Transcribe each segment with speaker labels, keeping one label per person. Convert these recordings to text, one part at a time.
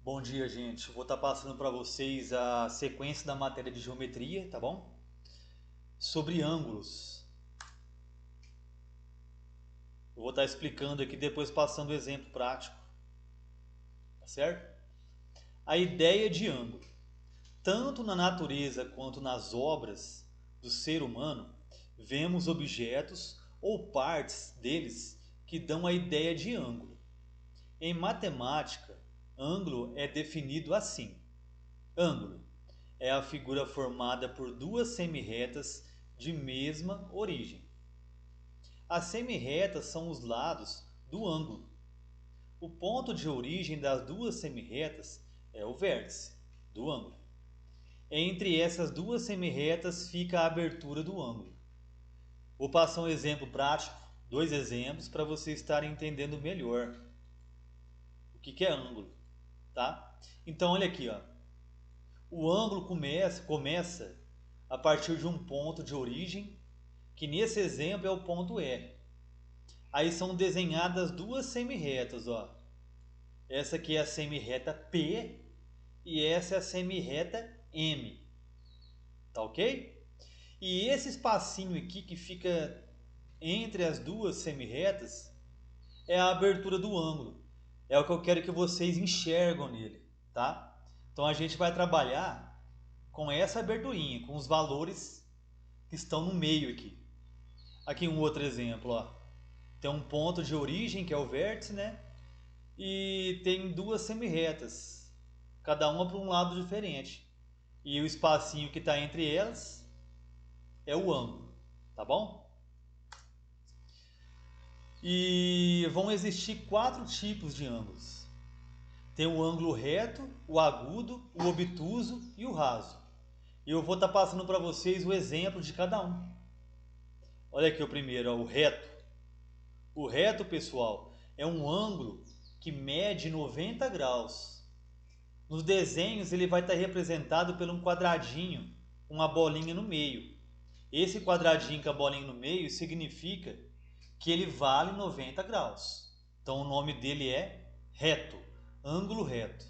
Speaker 1: Bom dia, gente. Vou estar passando para vocês a sequência da matéria de geometria, tá bom? Sobre ângulos. Eu vou estar explicando aqui, depois passando o exemplo prático, tá certo? A ideia de ângulo. Tanto na natureza quanto nas obras do ser humano, vemos objetos ou partes deles que dão a ideia de ângulo. Em matemática, ângulo é definido assim: ângulo é a figura formada por duas semirretas de mesma origem. As semirretas são os lados do ângulo. O ponto de origem das duas semirretas é o vértice do ângulo. Entre essas duas semirretas fica a abertura do ângulo. Vou passar um exemplo prático, dois exemplos, para vocês estarem entendendo melhor o que é ângulo, tá? Então olha aqui, ó. O ângulo começa a partir de um ponto de origem, que nesse exemplo é o ponto E. Aí são desenhadas duas semirretas, ó. Essa aqui é a semirreta P e essa é a semirreta M. Tá ok? E esse espacinho aqui que fica entre as duas semirretas é a abertura do ângulo. É o que eu quero que vocês enxergam nele, tá? Então a gente vai trabalhar com essa aberturinha, com os valores que estão no meio aqui. Aqui um outro exemplo, ó. Tem um ponto de origem que é o vértice, né? E tem duas semirretas, cada uma para um lado diferente. E o espacinho que está entre elas é o ângulo, tá bom? E vão existir quatro tipos de ângulos. Tem o ângulo reto, o agudo, o obtuso e o raso. E eu vou estar passando para vocês o exemplo de cada um. Olha aqui o primeiro, ó, o reto. O reto, pessoal, é um ângulo que mede 90 graus. Nos desenhos ele vai estar representado por um quadradinho, uma bolinha no meio. Esse quadradinho com a bolinha no meio significa que ele vale 90 graus. Então o nome dele é reto, ângulo reto.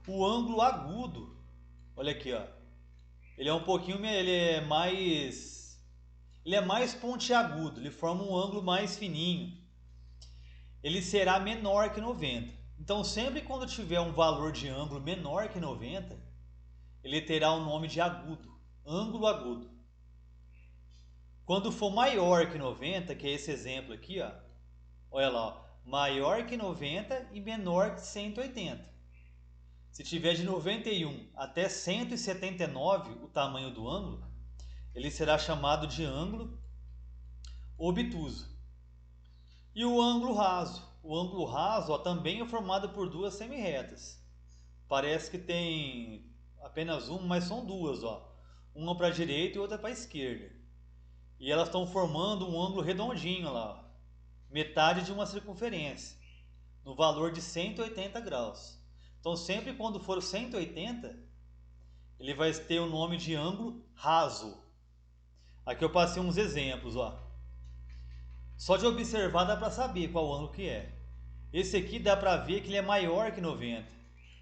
Speaker 1: O ângulo agudo, olha aqui, ó. Ele é mais pontiagudo, ele forma um ângulo mais fininho. Ele será menor que 90. Então, sempre quando tiver um valor de ângulo menor que 90, ele terá o nome de agudo, ângulo agudo. Quando for maior que 90, que é esse exemplo aqui, ó, olha lá, ó, maior que 90 e menor que 180. Se tiver de 91 até 179 o tamanho do ângulo, ele será chamado de ângulo obtuso. E o ângulo raso. O ângulo raso, ó, também é formado por duas semirretas. Parece que tem apenas uma, mas são duas, ó. Uma para a direita e outra para a esquerda. E elas estão formando um ângulo redondinho lá, ó, metade de uma circunferência, no valor de 180 graus. Então, sempre quando for 180, ele vai ter o nome de ângulo raso. Aqui eu passei uns exemplos, ó. Só de observar dá para saber qual ângulo que é. Esse aqui dá para ver que ele é maior que 90,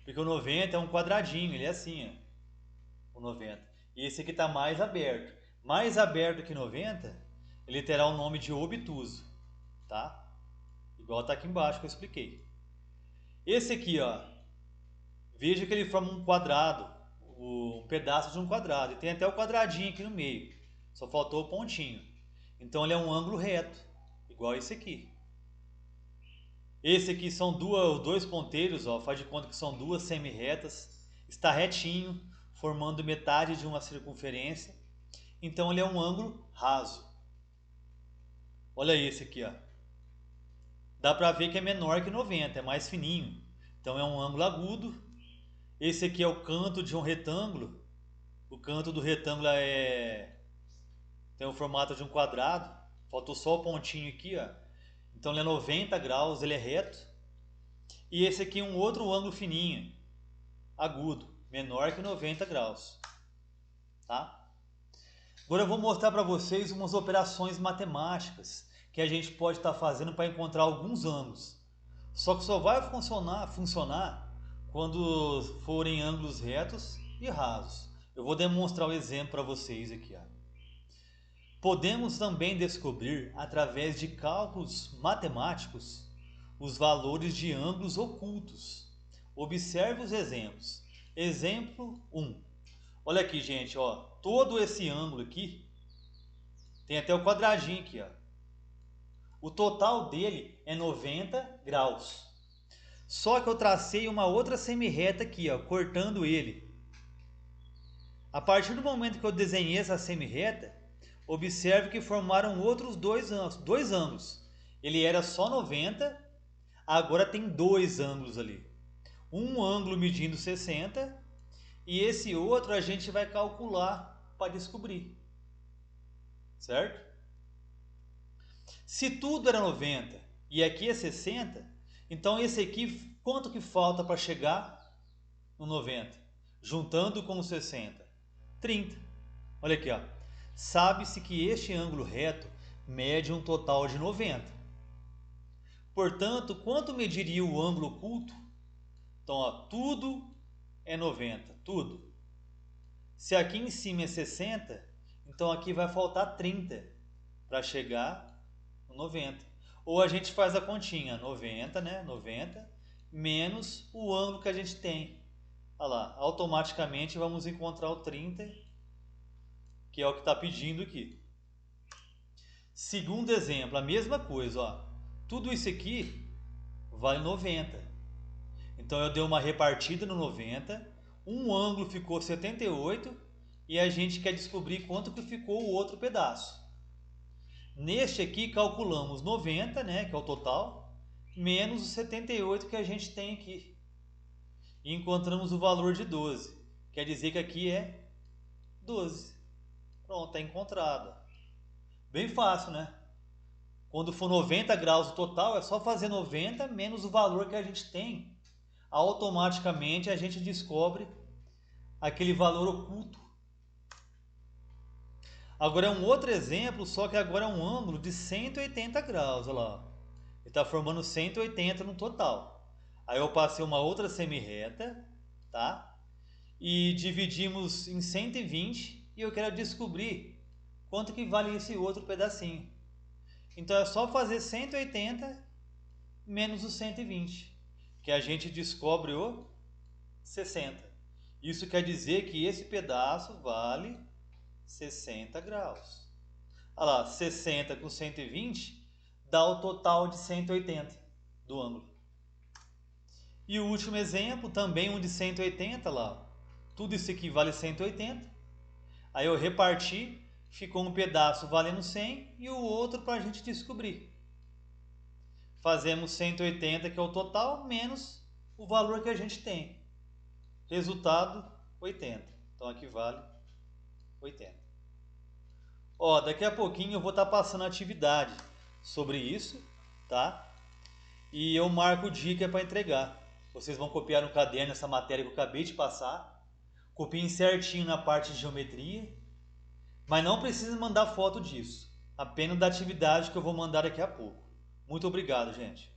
Speaker 1: porque o 90 é um quadradinho, ele é assim, ó, o 90. E esse aqui está mais aberto. Mais aberto que 90, ele terá o nome de obtuso, tá? Igual está aqui embaixo que eu expliquei. Esse aqui, ó, veja que ele forma um quadrado, um pedaço de um quadrado. E tem até o quadradinho aqui no meio. Só faltou o pontinho. Então ele é um ângulo reto, igual esse aqui. Esse aqui são dois ponteiros, ó, faz de conta que são duas semirretas. Está retinho, formando metade de uma circunferência. Então ele é um ângulo raso. Olha esse aqui, ó. Dá para ver que é menor que 90, é mais fininho. Então é um ângulo agudo. Esse aqui é o canto de um retângulo. O canto do retângulo tem o formato de um quadrado. Faltou só o pontinho aqui, ó. Então ele é 90 graus, ele é reto. E esse aqui é um outro ângulo fininho, agudo, menor que 90 graus. Tá? Agora eu vou mostrar para vocês umas operações matemáticas que a gente pode estar fazendo para encontrar alguns ângulos. Só que só vai funcionar quando forem ângulos retos e rasos. Eu vou demonstrar o exemplo para vocês aqui. Ó. Podemos também descobrir, através de cálculos matemáticos, os valores de ângulos ocultos. Observe os exemplos. Exemplo 1. Olha aqui, gente, ó, todo esse ângulo aqui, tem até o quadradinho aqui, ó. O total dele é 90 graus. Só que eu tracei uma outra semirreta aqui, ó, cortando ele. A partir do momento que eu desenhei essa semirreta, observe que formaram outros dois ângulos. Ele era só 90, agora tem dois ângulos ali. Um ângulo medindo 60 e esse outro a gente vai calcular para descobrir. Certo? Se tudo era 90 e aqui é 60, então esse aqui, quanto que falta para chegar no 90? Juntando com o 60? 30. Olha aqui, ó. Sabe-se que este ângulo reto mede um total de 90. Portanto, quanto mediria o ângulo oculto? Então, ó, tudo é 90, tudo. Se aqui em cima é 60, então aqui vai faltar 30 para chegar no 90. Ou a gente faz a continha, 90, né? 90 menos o ângulo que a gente tem. Olha lá, automaticamente vamos encontrar o 30, que é o que está pedindo aqui. Segundo exemplo, a mesma coisa, ó. Tudo isso aqui vale 90. Então eu dei uma repartida no 90, um ângulo ficou 78 e a gente quer descobrir quanto que ficou o outro pedaço. Neste aqui calculamos 90, né, que é o total, menos os 78 que a gente tem aqui. E encontramos o valor de 12. Quer dizer que aqui é 12. Pronto, está encontrado. Bem fácil, né? Quando for 90 graus o total, é só fazer 90 menos o valor que a gente tem. Automaticamente a gente descobre aquele valor oculto. Agora é um outro exemplo, só que agora é um ângulo de 180 graus. Olha lá. Ele está formando 180 no total. Aí eu passei uma outra semirreta, tá? E dividimos em 120 e eu quero descobrir quanto que vale esse outro pedacinho. Então é só fazer 180 menos o 120, que a gente descobre o 60. Isso quer dizer que esse pedaço vale 60 graus. Olha lá, 60 com 120 dá o total de 180 do ângulo. E o último exemplo, também um de 180 lá. Tudo isso aqui vale 180. Aí eu reparti, ficou um pedaço valendo 100 e o outro para a gente descobrir. Fazemos 180, que é o total, menos o valor que a gente tem. Resultado, 80. Então aqui vale 80. Ó, daqui a pouquinho eu vou estar passando atividade sobre isso, tá? E eu marco o dia que é para entregar. Vocês vão copiar no caderno essa matéria que eu acabei de passar. Copiem certinho na parte de geometria. Mas não precisa mandar foto disso. Apenas da atividade que eu vou mandar daqui a pouco. Muito obrigado, gente.